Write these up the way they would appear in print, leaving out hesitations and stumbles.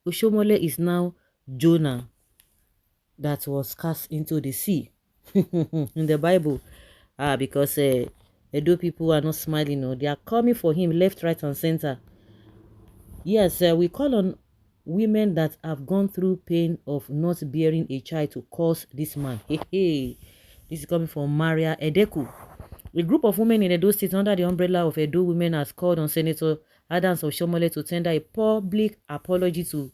Oshiomole is now Jonah that was cast into the sea in the Bible. Because Edo people are not smiling, no, they are coming for him left, right, and center. Yes, we call on women that have gone through pain of not bearing a child to curse this man. Hey, hey. This is coming from Maria Edeku. A group of women in Edo State under the umbrella of Edo Women has called on Senator Adams Oshiomole to tender a public apology to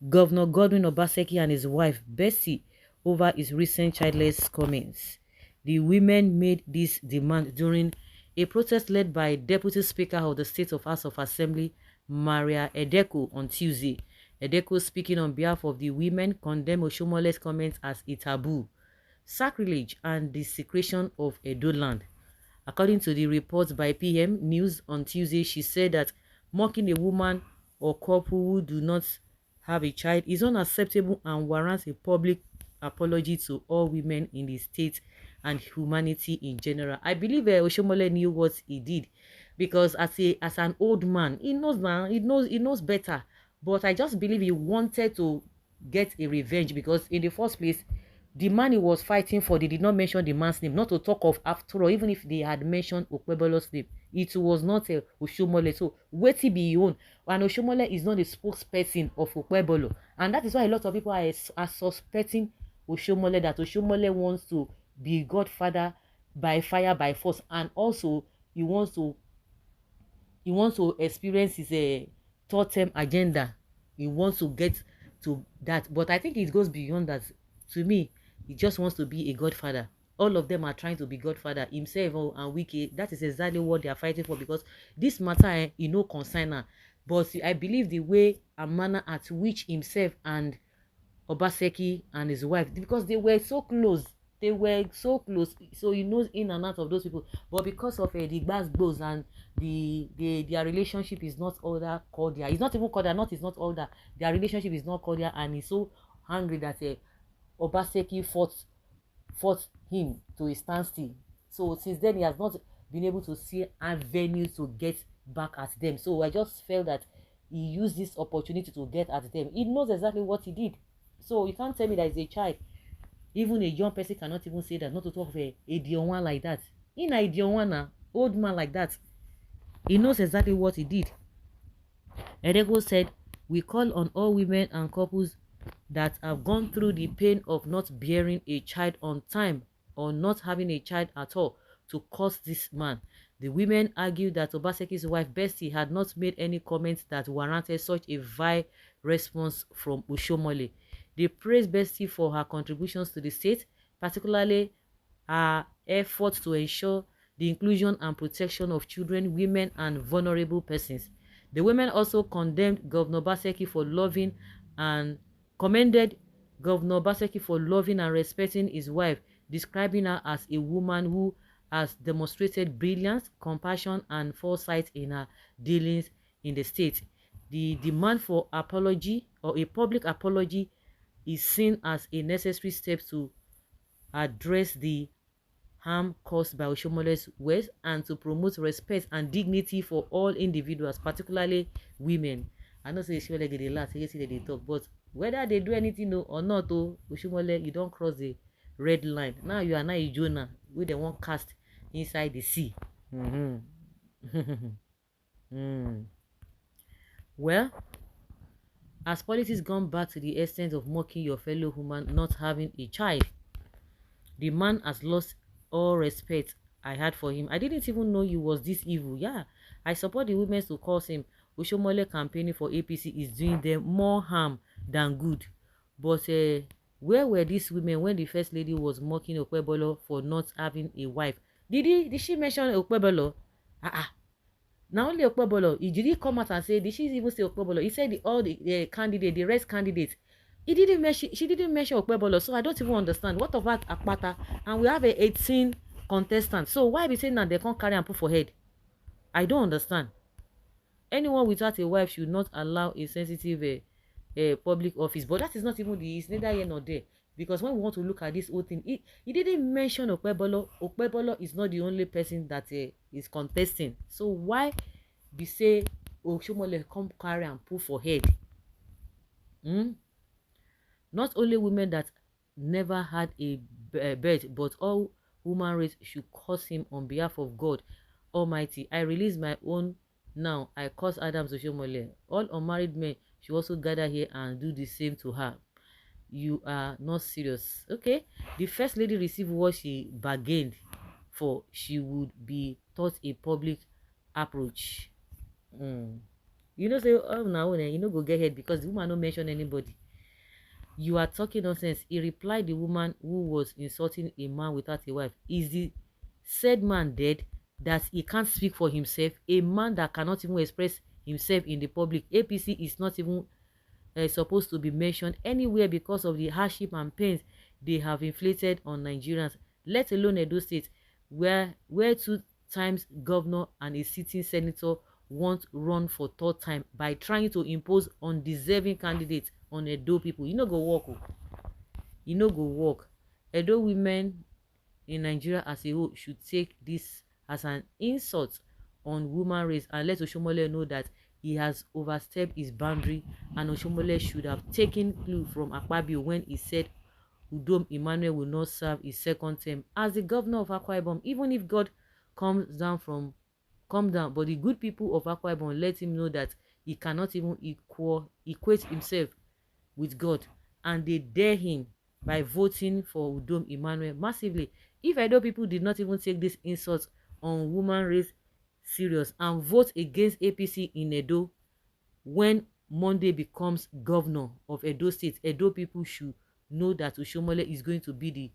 Governor Godwin Obaseki and his wife Bessie over his recent childless comments. The women made this demand during a protest led by Deputy Speaker of the State of House of Assembly Maria Edeku on Tuesday. Edeku, speaking on behalf of the women, condemned Oshiomole's comments as a taboo, sacrilege, and desecration of Edo land. According to the report by PM News on Tuesday, she said that mocking a woman or couple who do not have a child is unacceptable and warrants a public apology to all women in the state and humanity in general. I believe Oshiomole knew what he did, because as an old man, he knows now, he knows better. But I just believe he wanted to get a revenge, because in the first place, the man he was fighting for, they did not mention the man's name. Not to talk of, after all, even if they had mentioned Okpebolo's name, it was not a Oshiomole. So wait till be own. And Oshiomole is not a spokesperson of Okpebolo, and that is why a lot of people are suspecting Oshiomole, that Oshiomole wants to be godfather by fire by force, and also he wants to experience his third term agenda. He wants to get to that, but I think it goes beyond that. To me, he just wants to be a godfather. All of them are trying to be godfather, himself and Wike. That is exactly what they are fighting for, because this matter, concern her. But I believe the way and manner at which himself and Obaseki and his wife, because they were so close. They were so close, so he knows in and out of those people. But because of the gbas and their relationship is not all that cordial. It's not even cordial. Not it's not all that. Their relationship is not cordial, and he's so angry that Obaseki fought him to a standstill. So since then, he has not been able to see avenues to get back at them. So I just felt that he used this opportunity to get at them. He knows exactly what he did. So you can't tell me that he's a child. Even a young person cannot even say that, not to talk of a Dionwan like that. In a Dionwan, old man like that, he knows exactly what he did. Edego said, "We call on all women and couples that have gone through the pain of not bearing a child on time or not having a child at all to curse this man." The women argued that Obaseki's wife Bessie had not made any comments that warranted such a vile response from Oshiomole. They praised Bessie for her contributions to the state, particularly her efforts to ensure the inclusion and protection of children, women, and vulnerable persons. The women also condemned Governor Obaseki for loving and commended Governor Obaseki for loving and respecting his wife, describing her as a woman who has demonstrated brilliance, compassion, and foresight in her dealings in the state. The demand for apology, or a public apology, is seen as a necessary step to address the harm caused by Oshomole's words and to promote respect and dignity for all individuals, particularly women. I know say Oshiomole get a lot, say they talk, but whether they do anything or not, Oshiomole, you don't cross the red line. Now you are now a Jonah, where they won't cast inside the sea. mm. Well, as politics gone back to the extent of mocking your fellow human not having a child, the man has lost all respect I had for him. I didn't even know he was this evil. Yeah, I support the women to cause him. Oshiomole campaigning for APC is doing them more harm than good. But where were these women when the first lady was mocking Okpebolo for not having a wife? Did she mention Okpebolo? Now only Okpebolo. Did he come out and say, did she even say Okpebolo? He said all the candidate, the rest candidates. He didn't mention, she didn't mention Okpebolo, so I don't even understand. What about Akpata? And we have 18 contestants. So why be saying that they can't carry and put for head? I don't understand. Anyone without a wife should not allow a sensitive public office. But that is not even it's neither here nor there. Because when we want to look at this whole thing, he didn't mention Okpebolo. Okpebolo is not the only person that is contesting. So why be say Oshiomole come carry and put for head? Hmm? Not only women that never had a birth, but all human race should curse him on behalf of God Almighty. I release my own now. I curse Adams Oshiomole. All unmarried men should also gather here and do the same to her. You are not serious. Okay? The first lady received what she bargained for. She would be taught a public approach. Mm. You know, say, oh, now, you know, go get head because the woman don't mention anybody. You are talking nonsense. He replied, the woman who was insulting a man without a wife. Is the said man dead that he can't speak for himself? A man that cannot even express himself in the public. APC is not even supposed to be mentioned anywhere because of the hardship and pains they have inflicted on Nigerians, let alone Edo State, where two times governor and a sitting senator want run for third time by trying to impose undeserving candidates on Edo people. You no go work. Oh. You no go work. Edo women in Nigeria as a whole should take this as an insult on woman race and let Oshiomole know that he has overstepped his boundary, and Oshiomole should have taken clue from Akpabio when he said Udom Emmanuel will not serve his second term as the governor of Akwa Ibom, even if God comes down from come down, but the good people of Akwa Ibom let him know that he cannot even equate himself with God, and they dare him by voting for Udom Emmanuel massively. If Edo people did not even take this insult on woman race serious and vote against APC in Edo when Monday becomes governor of Edo State, Edo people should know that Oshiomole is going to be the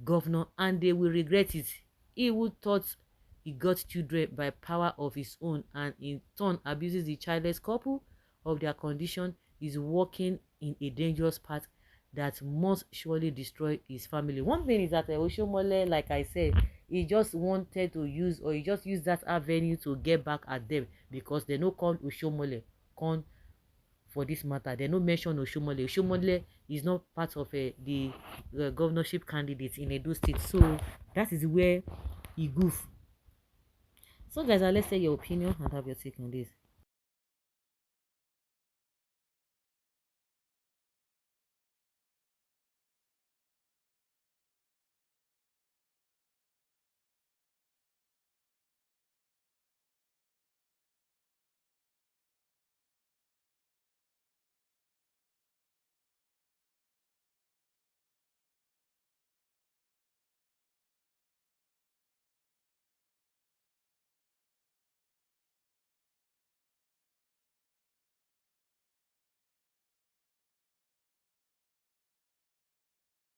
governor and they will regret it. He who thought he got children by power of his own and in turn abuses the childless couple of their condition is walking in a dangerous path that must surely destroy his family. One thing is that Oshiomole, like I said, he just wanted to use, or he just used that avenue to get back at them because they no call Oshiomole come for this matter. They no mention Oshiomole. Oshiomole is not part of the governorship candidates in Edo State, so that is where he goof. So guys, let's say your opinion and have your take on this.